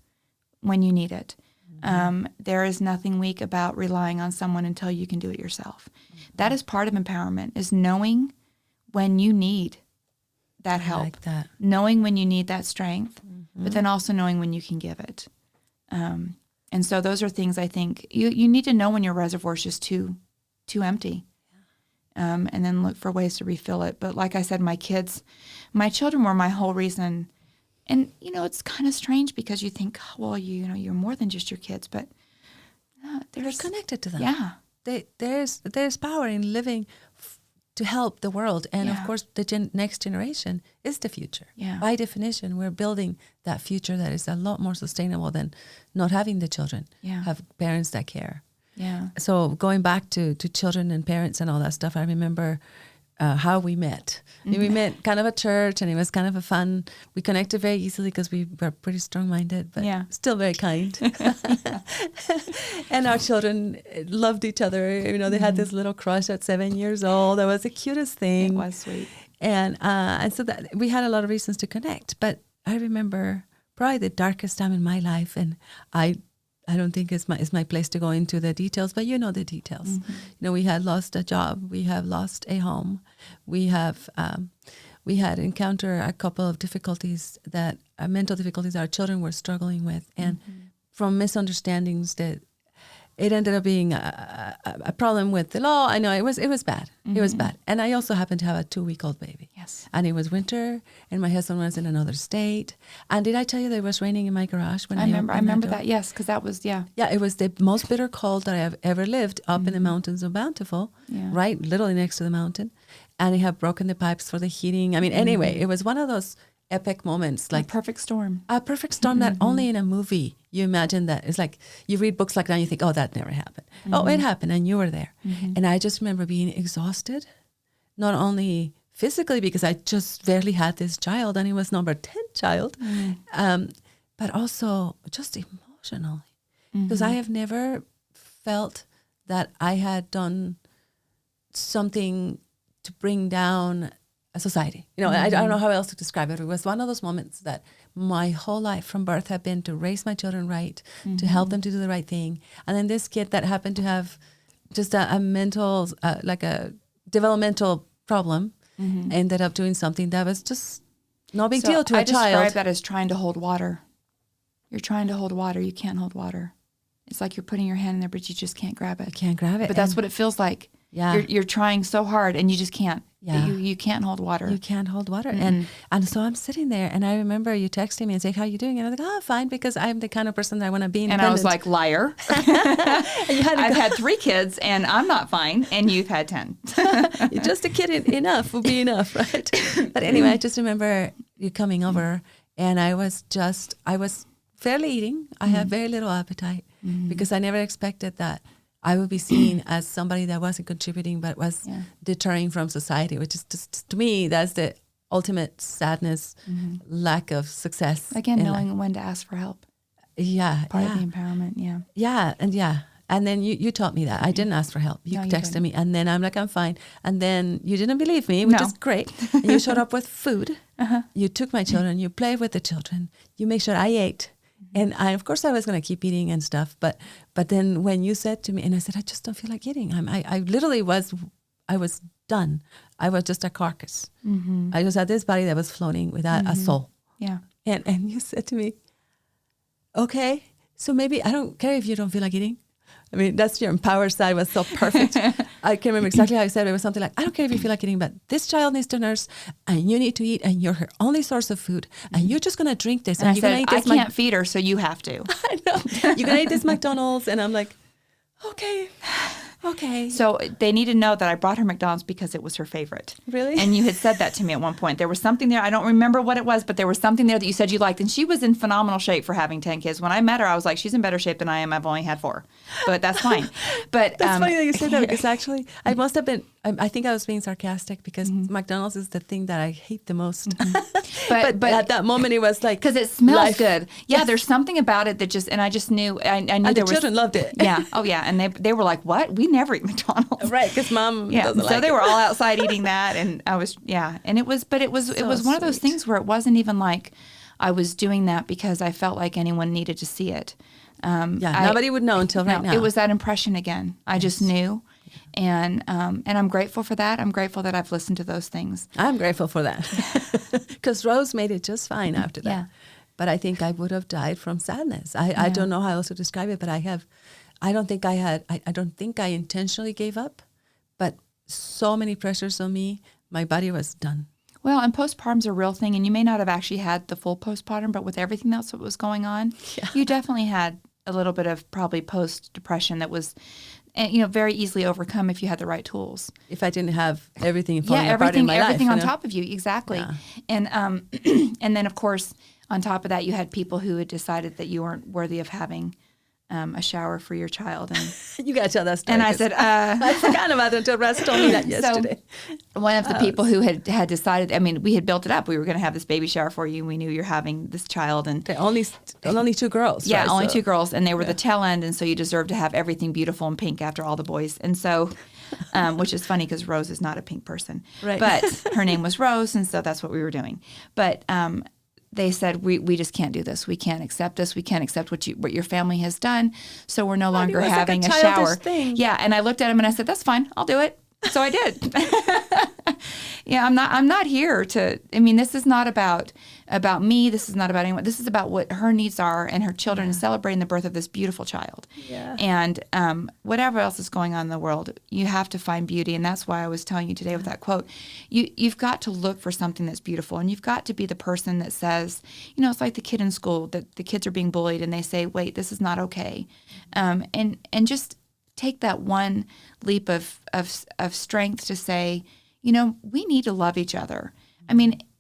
B: when you need it. There is nothing weak about relying on someone until you can do it yourself. That is part of empowerment, is knowing when you need that help,
A: like that.
B: Knowing when you need that strength, but then also knowing when you can give it. And so those are things I think you need to know when your reservoir is just too empty, and then look for ways to refill it. But like I said, my children were my whole reason. And, you know, it's kind of strange because you think, well, you're more than just your kids, but
A: they're connected to them.
B: Yeah.
A: There's power in living to help the world. And of course, the next generation is the future.
B: Yeah.
A: By definition, we're building that future that is a lot more sustainable than not having the children. Have parents that care.
B: Yeah.
A: So going back to children and parents and all that stuff, I remember how we met. We met kind of at church, and it was kind of a fun. We connected very easily because we were pretty strong-minded, but still very kind. And our children loved each other. You know, they had this little crush at 7 years old. That was the cutest thing.
B: It was sweet.
A: And so that we had a lot of reasons to connect. But I remember probably the darkest time in my life, and I don't think it's my place to go into the details, but you know the details. You know, we had lost a job, we have lost a home, we had encountered a couple of difficulties mental difficulties our children were struggling with, and from misunderstandings that it ended up being a problem with the law. I know it was bad. It was bad. And I also happened to have a 2-week-old baby.
B: Yes.
A: And it was winter, and my husband was in another state. And did I tell you that it was raining in my garage when I
B: remember that. Yes, because that was Yeah,
A: it was the most bitter cold that I have ever lived up in the mountains of Bountiful, right, literally next to the mountain. And it had broken the pipes for the heating. I mean, anyway, it was one of those epic moments, like
B: a perfect storm.
A: A perfect storm that only in a movie you imagine. That it's like you read books like that and you think, oh, that never happened. Oh, it happened, and you were there. And I just remember being exhausted, not only physically because I just barely had this child and it was number 10 child, but also just emotionally, because I have never felt that I had done something to bring down a society. You know, I don't know how else to describe it. It was one of those moments that my whole life from birth had been to raise my children right, to help them to do the right thing. And then this kid that happened to have just a mental, like a developmental problem, ended up doing something that was just no big deal to a child.
B: I describe that as trying to hold water. You're trying to hold water. You can't hold water. It's like you're putting your hand in there, but you just can't grab it.
A: You can't grab it.
B: But that's what it feels like.
A: Yeah.
B: You're trying so hard and you just can't.
A: Yeah.
B: You can't hold water.
A: You can't hold water. And so I'm sitting there, and I remember you texting me and saying, how are you doing? And I was like, oh, fine, because I'm the kind of person that I want to be independent.
B: And I was like, liar. I've had 3 kids and I'm not fine, and you've had 10.
A: Just a kid enough will be enough, right? But anyway, I just remember you coming over, and I was fairly eating. I had very little appetite because I never expected that I would be seen as somebody that wasn't contributing but was deterring from society, which is just, to me, that's the ultimate sadness, lack of success.
B: Again, knowing when to ask for help.
A: Yeah.
B: Part of the empowerment,
A: And then you taught me that. I didn't ask for help. You texted me, and then I'm like, I'm fine. And then you didn't believe me, which is great. And you showed up with food. You took my children. You played with the children. You made sure I ate. And of course I was going to keep eating and stuff. But then when you said to me, and I said, I just don't feel like eating. I literally was done. I was just a carcass. I just had this body that was floating without a soul.
B: Yeah.
A: And you said to me, okay, so maybe I don't care if you don't feel like eating. I mean, that's your empowered side was so perfect. I can't remember exactly how I said it. It was something like, I don't care if you feel like eating, but this child needs to nurse and you need to eat and you're her only source of food and you're just going to drink this.
B: And I
A: you're
B: said,
A: gonna eat
B: I
A: this
B: can't feed her, so you have to.
A: I know. You're going to eat this McDonald's. And I'm like, okay.
B: So they need to know that I brought her McDonald's because it was her favorite.
A: Really?
B: And you had said that to me at one point. There was something there. I don't remember what it was, but there was something there that you said you liked. And she was in phenomenal shape for having 10 kids. When I met her, I was like, she's in better shape than I am. I've only had 4. But that's fine. But
A: that's funny that you said that because actually I must have been, I think I was being sarcastic because McDonald's is the thing that I hate the most. But at that moment it was like.
B: Because it smells
A: life.
B: good. Yeah, there's something about it that just, and I just knew, I knew
A: and
B: there
A: the children loved it.
B: Yeah. Oh, yeah. And they were like, what? We never eat McDonald's.
A: Right, because mom doesn't like
B: so they
A: it.
B: were all outside eating that, and I was and it was one of those things where it wasn't even like I was doing that because I felt like anyone needed to see it.
A: Nobody would know until right now.
B: It was that impression again. I just knew, and I'm grateful for that. I'm grateful that I've listened to those things.
A: I'm grateful for that because Rose made it just fine after that.
B: Yeah.
A: But I think I would have died from sadness. I don't know how else to describe it, but I don't think I intentionally gave up, but so many pressures on me, my body was done.
B: Well, and postpartum's a real thing, and you may not have actually had the full postpartum, but with everything else that was going on, you definitely had a little bit of probably post-depression that was, very easily overcome if you had the right tools.
A: If I didn't have everything falling apart in my life.
B: Everything on top of you, exactly.
A: Yeah.
B: And and then, of course, on top of that, you had people who had decided that you weren't worthy of having a shower for your child. And
A: you got to tell that story.
B: And I said,
A: I forgot about it until Russ told me that yesterday.
B: So one of the people who had decided, we had built it up. We were going to have this baby shower for you. We knew you're having this child. And
A: only 2 girls.
B: Yeah,
A: right?
B: only 2 girls. And they were the tail end. And so you deserve to have everything beautiful and pink after all the boys. And so, which is funny because Rose is not a pink person.
A: Right.
B: But her name was Rose. And so that's what we were doing. But they said, we just can't do this. We can't accept this. We can't accept what your family has done. So we're no longer having
A: like
B: a shower.
A: Thing.
B: Yeah. And I looked at him and I said, that's fine. I'll do it. So I did. Yeah, I'm not here to, this is not about me. This is not about anyone. This is about what her needs are and her children and celebrating the birth of this beautiful child.
A: Yeah.
B: And whatever else is going on in the world, you have to find beauty. And that's why I was telling you today with that quote, you've got to look for something that's beautiful. And you've got to be the person that says, it's like the kid in school that the kids are being bullied and they say, wait, this is not okay. And just take that one leap of strength to say, we need to love each other.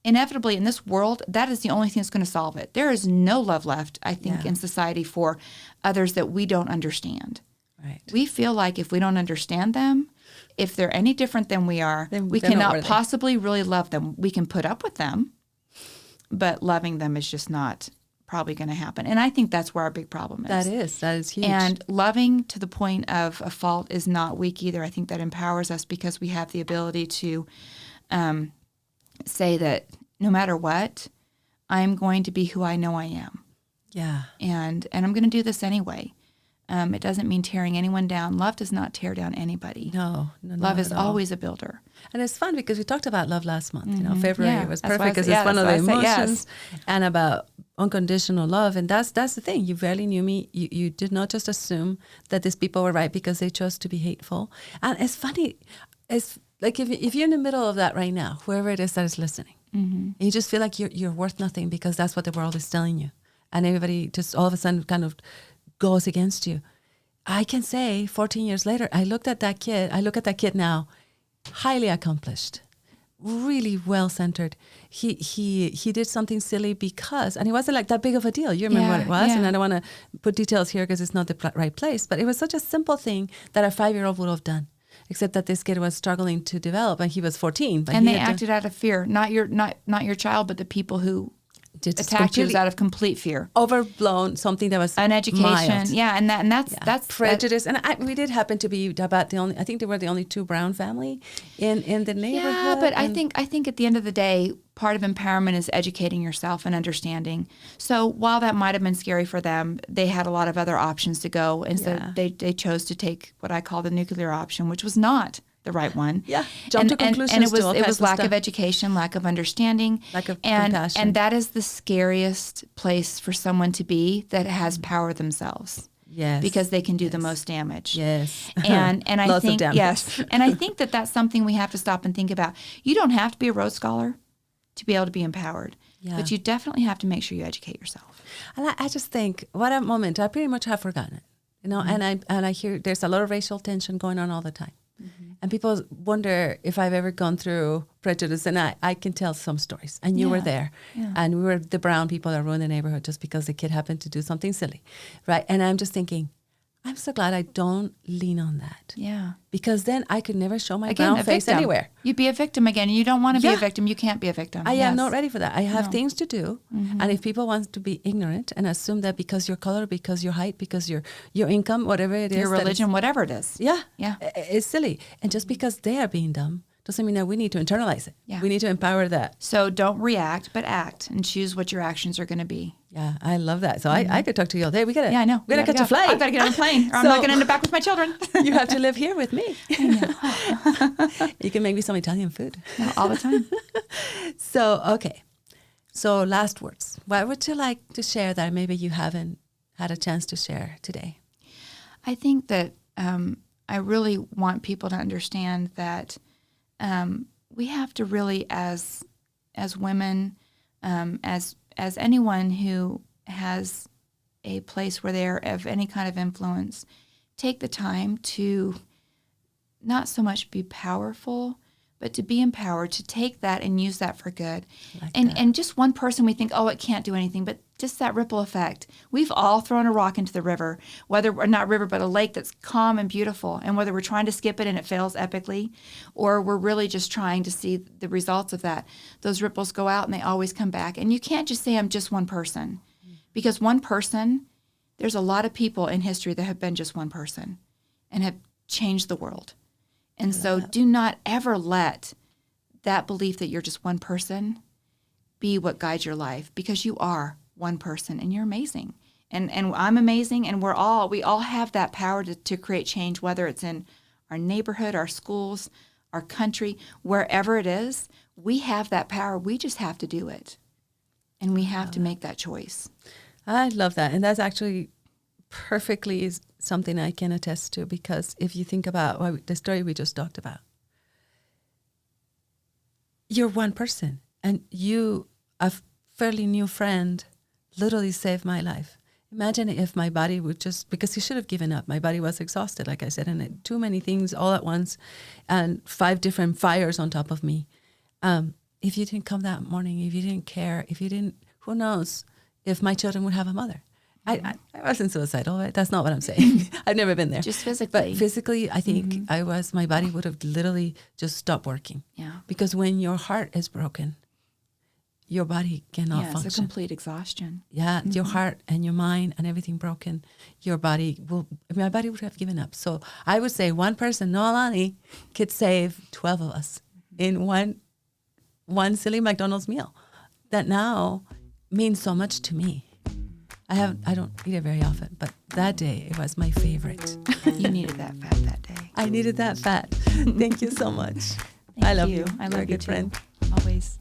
B: Inevitably in this world, that is the only thing that's going to solve it. There is no love left, I think, in society for others that we don't understand.
A: Right.
B: We feel like if we don't understand them, if they're any different than we are, we cannot possibly really love them. We can put up with them, but loving them is just not probably going to happen. And I think that's where our big problem is.
A: That is huge.
B: And loving to the point of a fault is not weak either. I think that empowers us because we have the ability to say that no matter what, I'm going to be who I know I am.
A: Yeah.
B: And I'm going to do this anyway. It doesn't mean tearing anyone down. Love does not tear down anybody.
A: No.
B: Love is always a builder.
A: And it's fun because we talked about love last month. February was perfect because
B: it's
A: one of the emotions and about unconditional love. And that's the thing. You barely knew me. You did not just assume that these people were right because they chose to be hateful. And it's funny. It's like if you're in the middle of that right now, whoever it is that is listening, and you just feel like you're worth nothing because that's what the world is telling you. And everybody just all of a sudden kind of goes against you. I can say 14 years later, I look at that kid now, highly accomplished, really well-centered. He did something silly because, and it wasn't like that big of a deal. You remember what it was? Yeah. And I don't want to put details here because it's not the right place, but it was such a simple thing that a 5-year-old would have done, except that this kid was struggling to develop and he was 14. But
B: and they acted out of fear, not your child, but the people who attacked you out of complete fear.
A: Overblown, something that was
B: an education.
A: Mild.
B: Yeah, and that's
A: prejudice. And we did happen to be about the only, I think they were the only 2 brown family in the neighborhood.
B: Yeah, but I think at the end of the day, part of empowerment is educating yourself and understanding. So while that might have been scary for them, they had a lot of other options to go. And so they chose to take what I call the nuclear option, which was not the right one.
A: Yeah, jump to conclusions.
B: And it was lack of education, lack of understanding,
A: lack of compassion.
B: And that is the scariest place for someone to be that has power themselves.
A: Yes.
B: Because they can do the most damage.
A: Yes.
B: And I
A: Lots
B: think,
A: of damage.
B: yes. And I think that that's something we have to stop and think about. You don't have to be a Rhodes Scholar to be able to be empowered.
A: Yeah.
B: But you definitely have to make sure you educate yourself.
A: And I just think, what a moment. I pretty much have forgotten it. You know, and I hear there's a lot of racial tension going on all the time. And people wonder if I've ever gone through prejudice, and I can tell some stories. And you were there, and we were the brown people that ruined the neighborhood just because the kid happened to do something silly, right? And I'm just thinking, I'm so glad I don't lean on that.
B: Yeah.
A: Because then I could never show my brown face anywhere.
B: You'd be a victim again, and you don't want to be a victim. You can't be a victim.
A: I am not ready for that. I have things to do. And if people want to be ignorant and assume that because your color, because your height, because your income, whatever it is.
B: Your religion, whatever it is.
A: Yeah.
B: Yeah.
A: It's silly. And just because they are being dumb doesn't mean that we need to internalize it.
B: Yeah.
A: We need to empower that.
B: So don't react, but act and choose what your actions are going to be.
A: Yeah, I love that. So I could talk to you all day. We gotta.
B: Yeah, I know.
A: We gotta catch a flight.
B: I've got to get on a plane, or I'm not going to end up back with my children.
A: You have to live here with me. I know. You can make me some Italian food.
B: No, all the time.
A: So, okay. So last words. What would you like to share that maybe you haven't had a chance to share today?
B: I think that I really want people to understand that we have to really, as women, as anyone who has a place where they're of any kind of influence, take the time to not so much be powerful, but to be empowered, to take that and use that for good. And just one person, we think, oh, it can't do anything, but just that ripple effect. We've all thrown a rock into the river, whether, or not river, but a lake that's calm and beautiful. And whether we're trying to skip it and it fails epically, or we're really just trying to see the results of that, those ripples go out and they always come back. And you can't just say I'm just one person, because one person, there's a lot of people in history that have been just one person and have changed the world. And so do not ever let that belief that you're just one person be what guides your life, because you are one person and you're amazing. And I'm amazing, and we all have that power to create change, whether it's in our neighborhood, our schools, our country, wherever it is. We have that power. We just have to do it. And we have to make that choice.
A: I love that. And that's actually perfectly something I can attest to, because if you think about the story we just talked about, you're one person, and you, a fairly new friend, literally saved my life. Imagine if my body would just, because he should have given up. My body was exhausted, like I said, and too many things all at once, and 5 different fires on top of me. If you didn't come that morning, if you didn't care, if you didn't, who knows if my children would have a mother. I wasn't suicidal, right? That's not what I'm saying. I've never been there.
B: Just physically.
A: But physically, I think my body would have literally just stopped working.
B: Yeah.
A: Because when your heart is broken, your body cannot function.
B: It's a complete exhaustion.
A: Yeah, your heart and your mind and everything broken, my body would have given up. So I would say one person, Noelani, could save 12 of us in one silly McDonald's meal that now means so much to me. I don't eat it very often, but that day it was my favorite.
B: You needed that fat that day.
A: I needed that fat. Thank you so much. I love you.
B: I love
A: You're a
B: you
A: good
B: too.
A: friend.
B: Always.